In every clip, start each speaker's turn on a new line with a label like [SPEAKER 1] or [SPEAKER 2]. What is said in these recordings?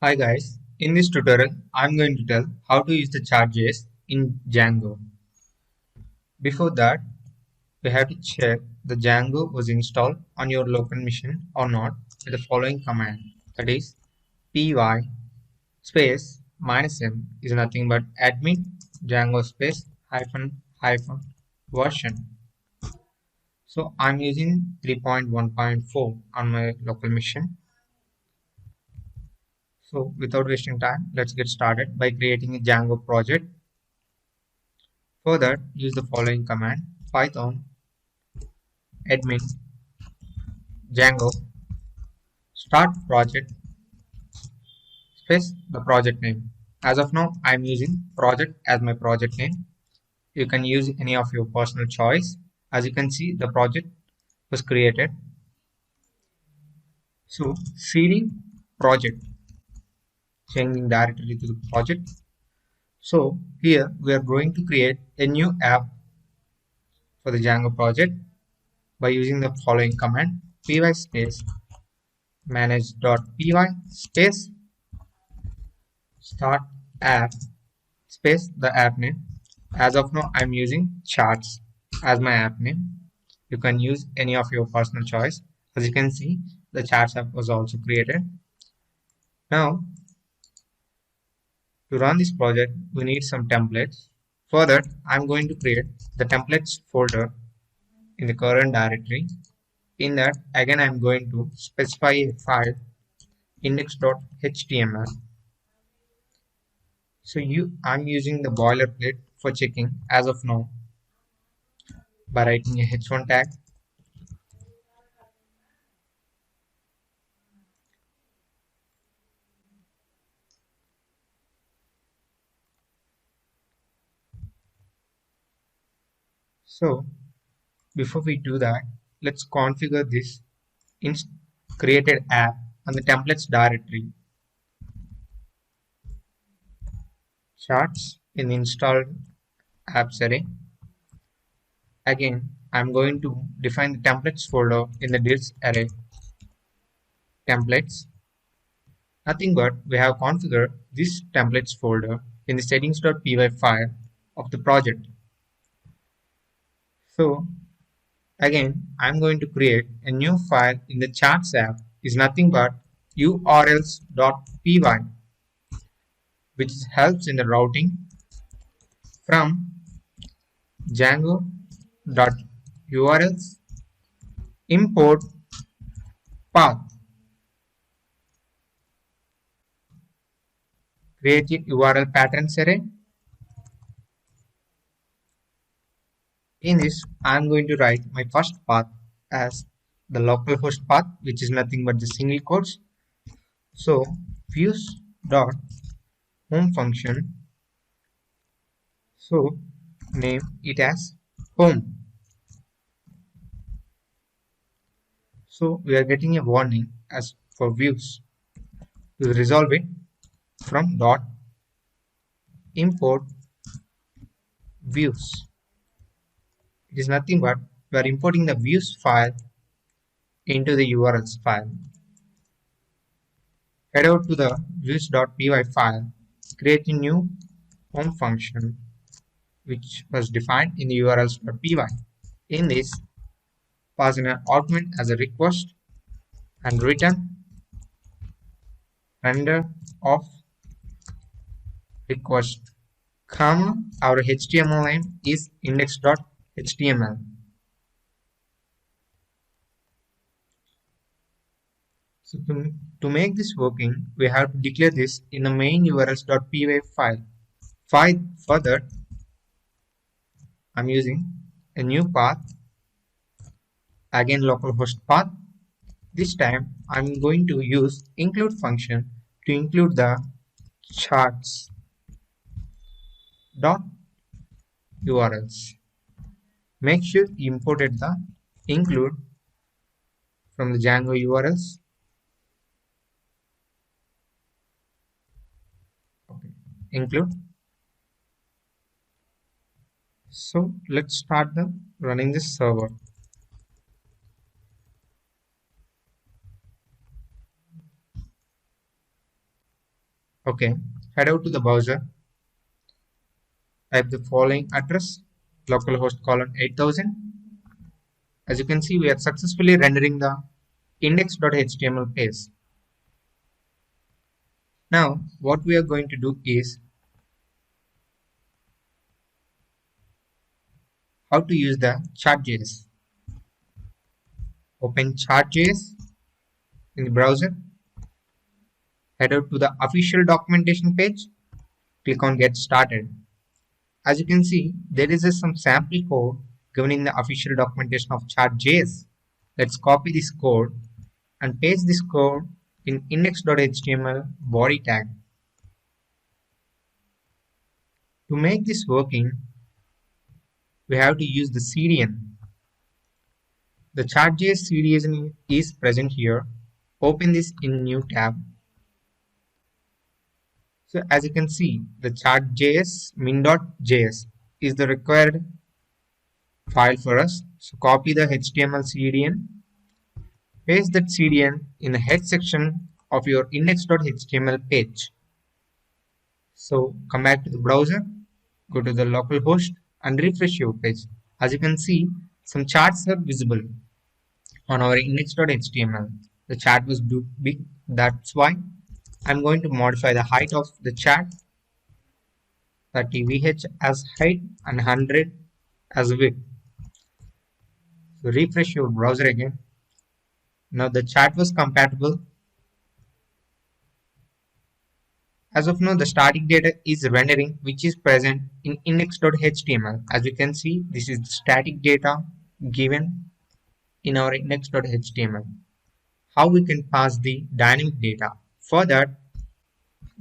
[SPEAKER 1] Hi guys, in this tutorial I'm going to tell how to use the Chart.js in Django. Before that, we have to check the Django was installed on your local machine or not with the following command, that is py space -m is nothing but admin Django space hyphen hyphen version. So I'm using 3.1.4 on my local machine. So without wasting time, let's get started by creating a Django project. For that, use the following command: python admin django start project space the project name. As of now, I'm using project as my project name. You can use any of your personal choice. As you can see, the project was created. So cd project, changing directly to the project. So here we are going to create a new app for the Django project by using the following command: py space manage.py space start app space the app name. As of now, I'm using charts as my app name. You can use any of your personal choice. As you can see, the charts app was also created. Now, to run this project, we need some templates. For that, I'm going to create the templates folder in the current directory. In that, again, I'm going to specify a file index.html. So I'm using the boilerplate for checking as of now by writing a h1 tag. So before we do that, let's configure this in created app on the templates directory. Charts in the installed apps array. Again, I'm going to define the templates folder in the this array. Templates. Nothing but we have configured this templates folder in the settings.py file of the project. So again, I'm going to create a new file in the charts app is nothing but urls.py, which helps in the routing from django.urls import path, create a URL patterns array. In this, I'm going to write my first path as the localhost path, which is nothing but the single quotes. So views dot home function. So name it as home. So we are getting a warning as for views. To resolve it, from dot import views. It is nothing but we are importing the views file into the URLs file. Head over to the views.py file, create a new home function which was defined in the urls.py. In this, pass in an argument as a request and return render of request, comma, our HTML name is index.html. So to make this working, we have to declare this in the main urls.py file. Further, I'm using a new path, again localhost path. This time I'm going to use include function to include the charts dot URLs. Make sure you imported the include from the Django URLs. Okay. Include. So let's start the running this server. Okay, head out to the browser, type the following address, localhost colon 8000. As you can see, we are successfully rendering the index.html page. Now, what we are going to do is how to use the chart.js. Open chart.js in the browser, head out to the official documentation page, click on get started. As you can see, there is some sample code governing the official documentation of chart.js. Let's copy this code and paste this code in index.html body tag. To make this working, we have to use the CDN. The chart.js CDN is present here. Open this in new tab. So as you can see, the chart.js min.js is the required file for us. So copy the HTML CDN, paste that CDN in the head section of your index.html page. So come back to the browser, go to the localhost and refresh your page. As you can see, some charts are visible on our index.html. The chart was big, that's why I'm going to modify the height of the chart, 30 VH as height and 100 as width. So refresh your browser again. Now the chart was compatible. As of now, the static data is rendering, which is present in index.html. As you can see, this is the static data given in our index.html. How we can pass the dynamic data? For that,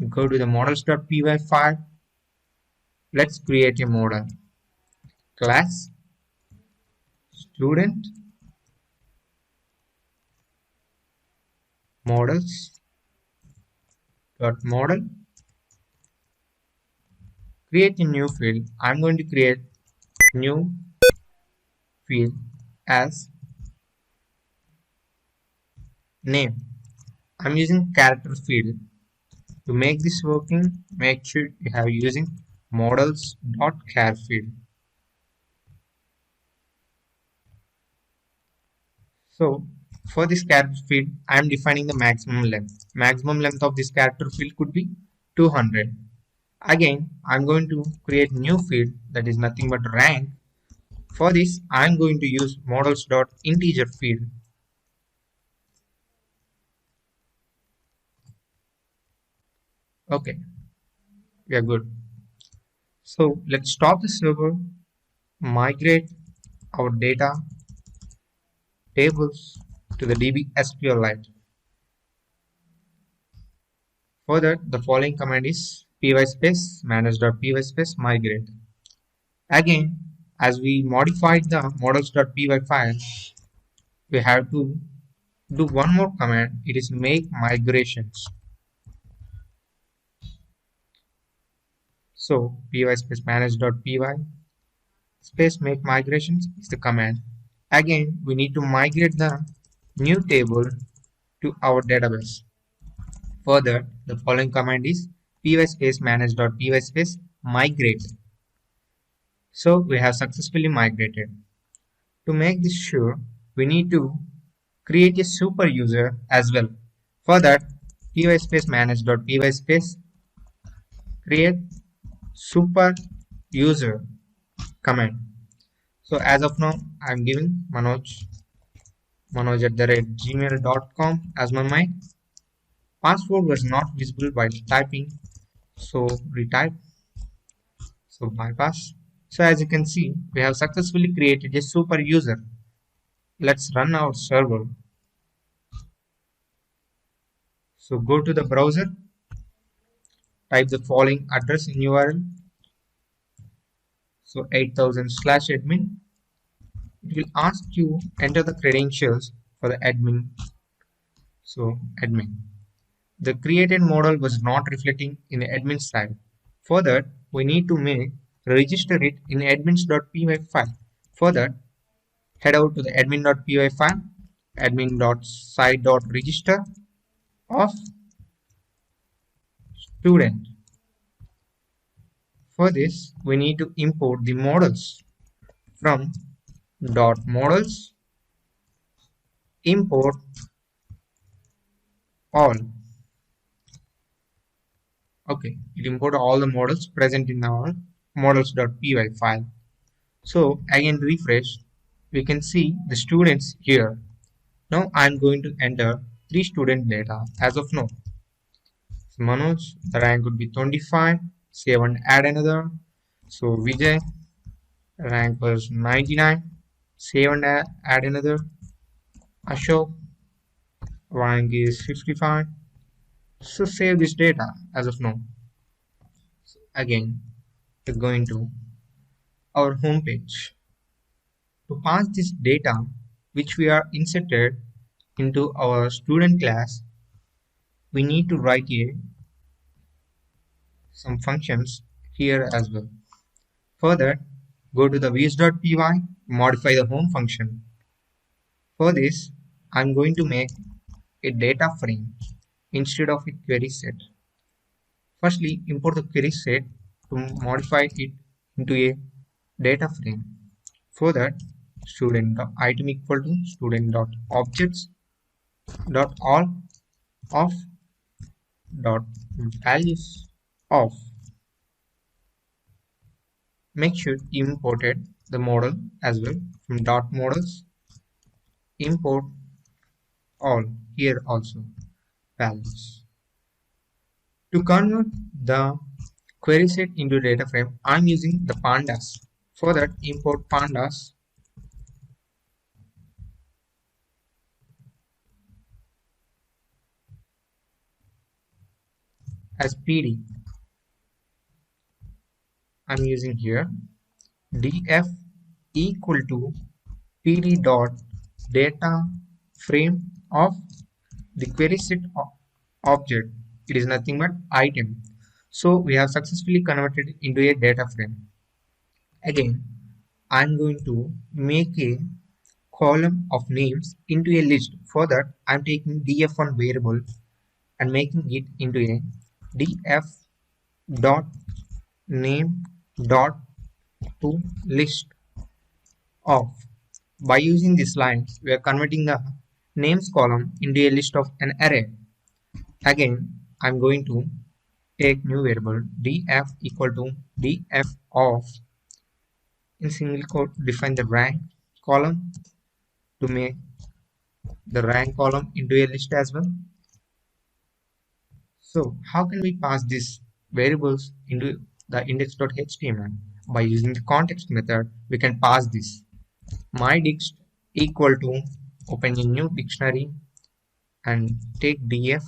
[SPEAKER 1] go to the models.py file. Let's create a model. Class student models.model. Create a new field. I'm going to create new field as name. I'm using character field. To make this working, make sure you have using models.char field. So for this character field, I am defining the maximum length. Maximum length of this character field could be 200. Again, I'm going to create new field that is nothing but rank. For this, I'm going to use models.integer field. Okay, we are good. So let's stop the server, migrate our data tables to the DB SQLite. For that, the following command is py space manage.py space migrate. Again, as we modified the models.py file, we have to do one more command. It is make migrations. So py space manage.py space make migrations is the command. Again, we need to migrate the new table to our database. Further, the following command is py space manage.py space migrate. So we have successfully migrated. To make this sure, we need to create a super user as well. For that, py space manage.py space create super user command. So as of now, I'm giving manoj@gmail.com as my mic. Password was not visible while typing, so retype. So bypass. So as you can see, we have successfully created a super user. Let's run our server. So go to the browser, type the following address in URL. So 8000/admin. It will ask you enter the credentials for the admin. So admin. The created model was not reflecting in the admin side. For that, we need to register it in admins.py file. For that, head out to the admin.py file, admin.site.register of student. For this, we need to import the models from dot models import all. Okay, it import all the models present in our models.py file. So again refresh, we can see the students here. Now I'm going to enter 3 student data as of now. So Manoj, the rank would be 25. Save and add another. So Vijay, rank was 99. Save and add another. Ashok, rank is 55. So save this data as of now. So again, we're going to our home page. To pass this data which we are inserted into our student class, we need to write some functions here as well. For that, go to the views.py, modify the home function. For this, I'm going to make a data frame instead of a query set. Firstly, import the query set to modify it into a data frame. For that, student.item equal to student.objects dot all of dot values of. Make sure you imported the model as well from dot models. Import all here also values. To convert the query set into data frame, I'm using the pandas. For that, import pandas as PD. I'm using here df equal to PD dot data frame of the query set object. It is nothing but item. So we have successfully converted it into a data frame. Again, I'm going to make a column of names into a list. For that, I'm taking df1 variable and making it into a df dot name dot to list of. By using this line, we are converting the names column into a list of an array. Again, I'm going to take new variable df equal to df of, in single quote define the rank column to make the rank column into a list as well. So how can we pass these variables into the index.html? By using the context method, we can pass this myDict equal to, open a new dictionary and take df.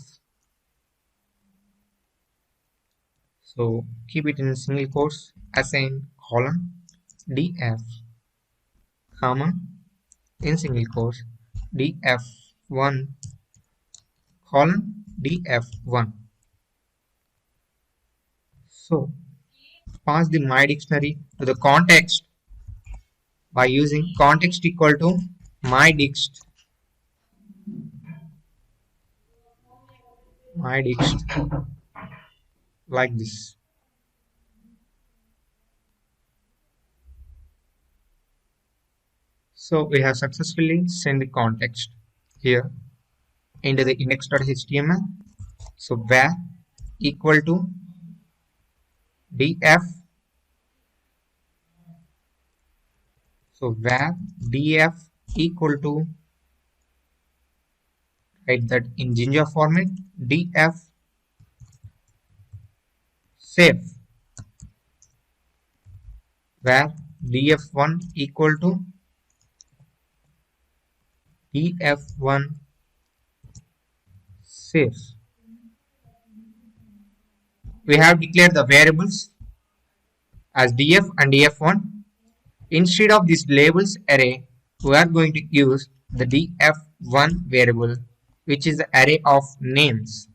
[SPEAKER 1] So keep it in single quotes, assign column df comma in single quotes df1 column df1. So pass the my dictionary to the context by using context equal to myDict like this. So we have successfully sent the context here into the index.html. So var equal to df. So var df equal to, write that in Jinja format, df save. Var df1 equal to df1 save. We have declared the variables as df and df1. Instead of this labels array, we are going to use the df1 variable, which is the array of names.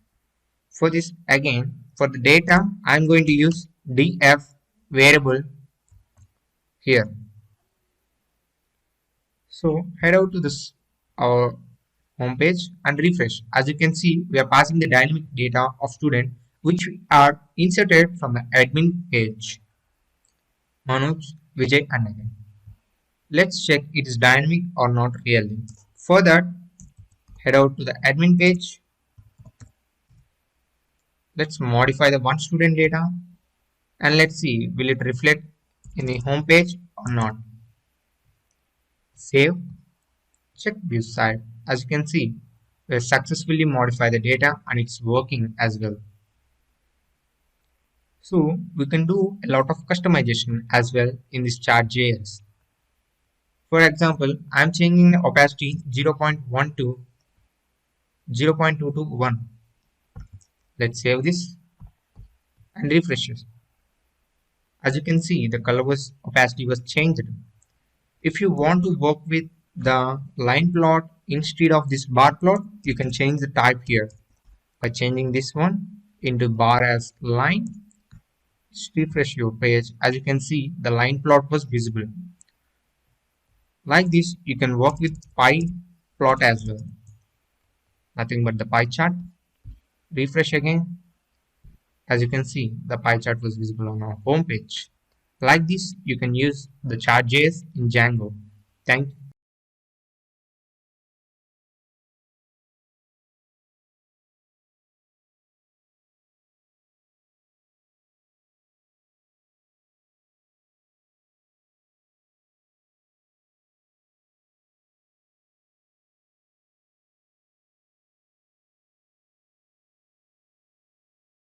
[SPEAKER 1] For this, again, for the data, I'm going to use df variable here. So head out to this our home page and refresh. As you can see, we are passing the dynamic data of student which are inserted from the admin page. Manoj, Vijay and again. Let's check it is dynamic or not really. For that, head out to the admin page. Let's modify the one student data and let's see will it reflect in the home page or not. Save. Check view side. As you can see, we have successfully modified the data and it's working as well. So we can do a lot of customization as well in this chart.js. For example, I'm changing the opacity 0.1 to 0.2 to 1. Let's save this and refresh it. As you can see, the color opacity was changed. If you want to work with the line plot instead of this bar plot, you can change the type here by changing this one into bar as line. Just refresh your page. As you can see, the line plot was visible. Like this, you can work with pie plot as well. Nothing but the pie chart. Refresh again. As you can see, the pie chart was visible on our home page. Like this, you can use the chart.js in Django. Thank you.